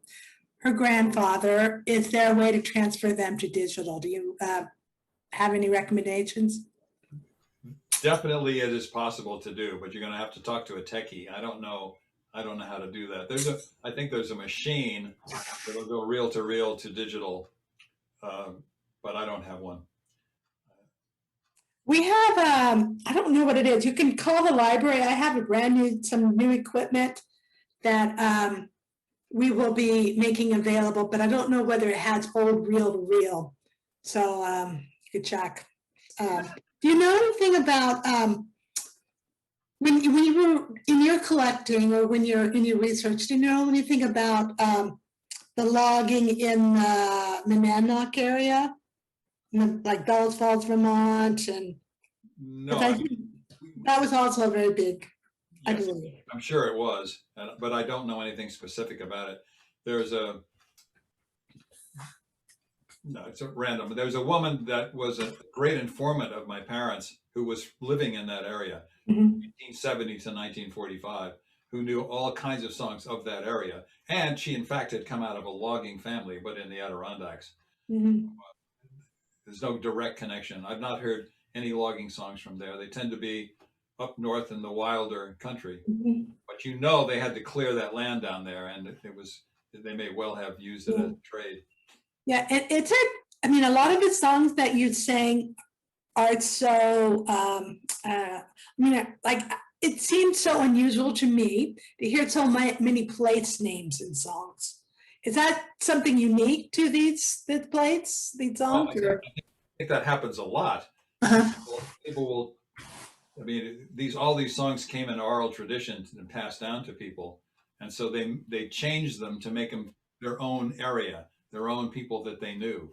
her grandfather. Is there a way to transfer them to digital? Do you have any recommendations? Definitely it is possible to do, but you're going to have to talk to a techie. I don't know how to do that. I think there's a machine that'll go reel to digital, but I don't have one. We have, I don't know what it is. You can call the library. I have some new equipment that we will be making available, but I don't know whether it has old reel to reel. So you could check. Do you know anything about when you were in your collecting or when you're in your research, do you know anything about the logging in the Monadnock area? Like Bells Falls, Vermont, and No, that was also very big. yes, I believe. I'm sure it was, but I don't know anything specific about it. There's it's a random. There's a woman that was a great informant of my parents who was living in that area, 1870 to 1945, who knew all kinds of songs of that area. And she, in fact, had come out of a logging family, but in the Adirondacks. There's no direct connection. I've not heard any logging songs from there. They tend to be up north in the wilder country. But you know they had to clear that land down there, and they may well have used it as a trade. Yeah, I mean, a lot of the songs that you sang are so, I mean, like, it seems so unusual to me to hear so many place names in songs. Is that something unique to these songs? I think that happens a lot. People will, I mean, all these songs came in oral tradition and passed down to people. And so they changed them to make them their own area, their own people that they knew.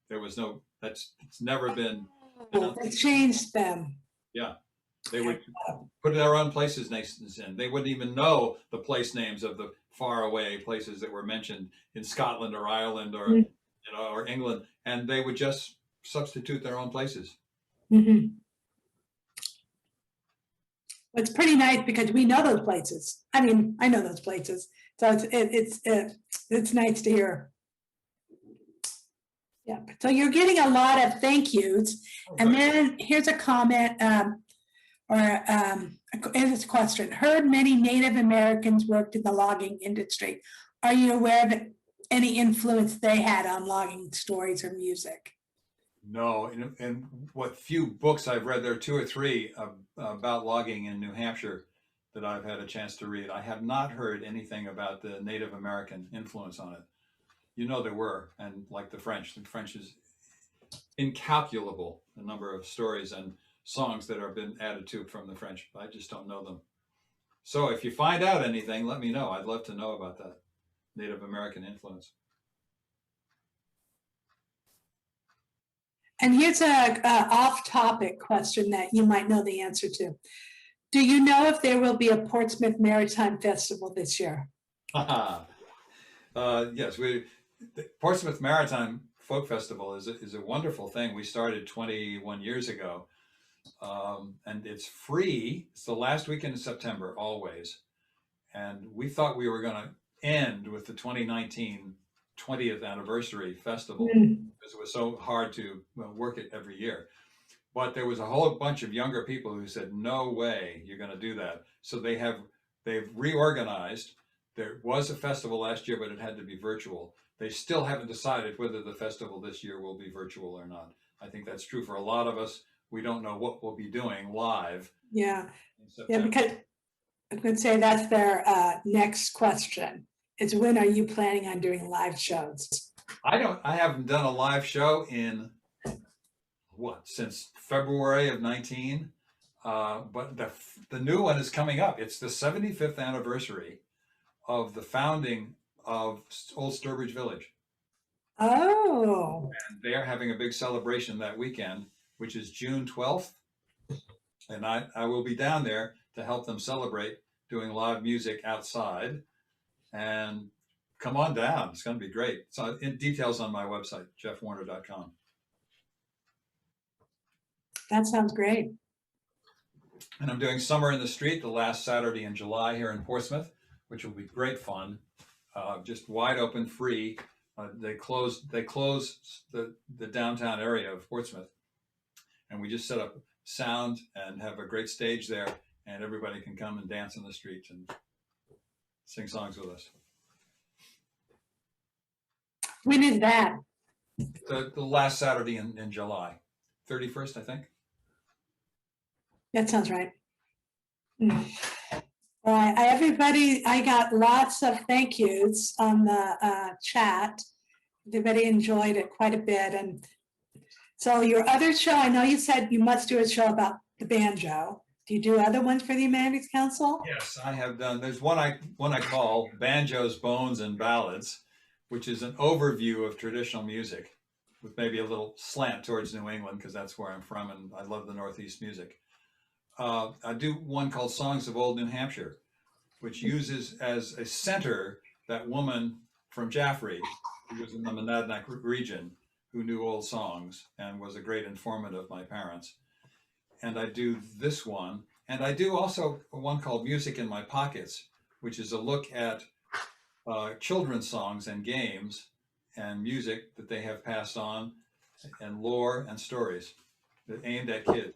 It's never been. They changed them. Yeah. They would put their own places names in. They wouldn't even know the place names of the faraway places that were mentioned in Scotland or Ireland or or England, and they would just substitute their own places. It's pretty nice because we know those places. I mean, I know those places, so it's nice to hear. Yeah. So you're getting a lot of thank yous, and then here's a comment. Here's a question. Heard many Native Americans worked in the logging industry. Are you aware of any influence they had on logging stories or music? No, and what few books I've read, there are 2 or 3 about logging in New Hampshire that I've had a chance to read. I have not heard anything about the Native American influence on it. You know there were, and like the French is incalculable, the number of stories and songs that have been added to from the French. I just don't know them. So if you find out anything, let me know. I'd love to know about that Native American influence. And here's a off-topic question that you might know the answer to. Do you know if there will be a Portsmouth Maritime Festival this year? Yes, the Portsmouth Maritime Folk Festival is a wonderful thing. We started 21 years ago, and it's free. It's the last weekend in September, always. And we thought we were going to end with the 2019 20th anniversary festival because it was so hard to work it every year. But there was a whole bunch of younger people who said, no way you're going to do that. So they've reorganized. There was a festival last year, but it had to be virtual. They still haven't decided whether the festival this year will be virtual or not. I think that's true for a lot of us. We don't know what we'll be doing live. Yeah, because I could say that's their next question. Is when are you planning on doing live shows? I haven't done a live show in since February of 19. But the new one is coming up. It's the 75th anniversary of the founding of Old Sturbridge Village. Oh. And they're having a big celebration that weekend, which is June 12th. And I will be down there to help them celebrate, doing live music outside. And come on down. It's going to be great. So details on my website, jeffwarner.com. That sounds great. And I'm doing Summer in the Street the last Saturday in July here in Portsmouth, which will be great fun. Just wide open, free. They closed the downtown area of Portsmouth, and we just set up sound and have a great stage there, and everybody can come and dance in the street and sing songs with us. When is that? The last Saturday in July, 31st, I think. That sounds right. All right, everybody, I got lots of thank yous on the chat. Everybody enjoyed it quite a bit. And so your other show, I know you said you must do a show about the banjo. Do you do other ones for the Humanities Council? Yes, I have done. There's one I call Banjos, Bones, and Ballads, which is an overview of traditional music with maybe a little slant towards New England because that's where I'm from and I love the Northeast music. I do one called Songs of Old New Hampshire, which uses as a center that woman from Jaffrey, who was in the Monadnock region, who knew old songs and was a great informant of my parents. And I do this one. And I do also one called Music in My Pockets, which is a look at children's songs and games and music that they have passed on and lore and stories that aimed at kids.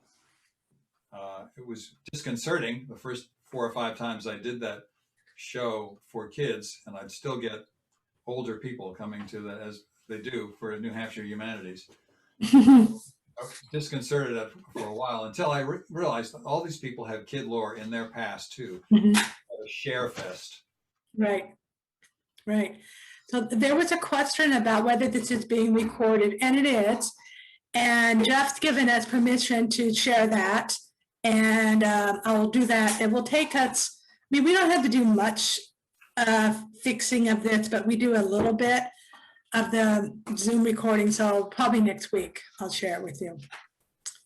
It was disconcerting the first 4 or 5 times I did that show for kids, and I'd still get older people coming to that as they do for New Hampshire Humanities. I was disconcerted for a while until I realized that all these people have kid lore in their past too. A share fest. Right. So there was a question about whether this is being recorded, and it is. And Jeff's given us permission to share that. And I'll do that. It will take us, I mean, we don't have to do much fixing of this, but we do a little bit of the Zoom recording. So probably next week, I'll share it with you.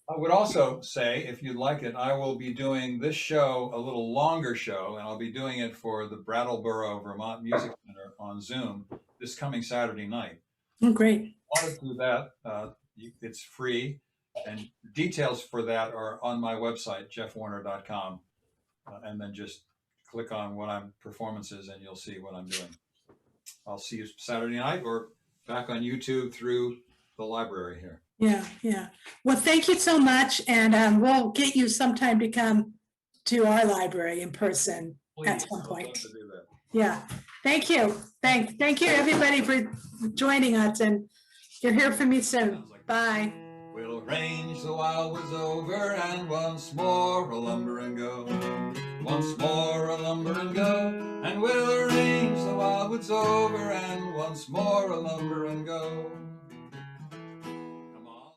I would also say, if you'd like it, I will be doing this show, a little longer show, and I'll be doing it for the Brattleboro, Vermont Music Center on Zoom this coming Saturday night. Oh, great. If you want to do that, it's free. And details for that are on my website, jeffwarner.com. And then just click on what I'm performances and you'll see what I'm doing. I'll see you Saturday night or back on YouTube through the library here. Yeah. Well, thank you so much. And we'll get you sometime to come to our library in person at some point. I'd love to do that. Yeah. Thank you. Thank you, everybody, for joining us. And you'll hear from me soon. Bye. We'll range the wild woods over and once more a lumber and go. Once more a lumber and go. And we'll range the wild woods over and once more a lumber and go.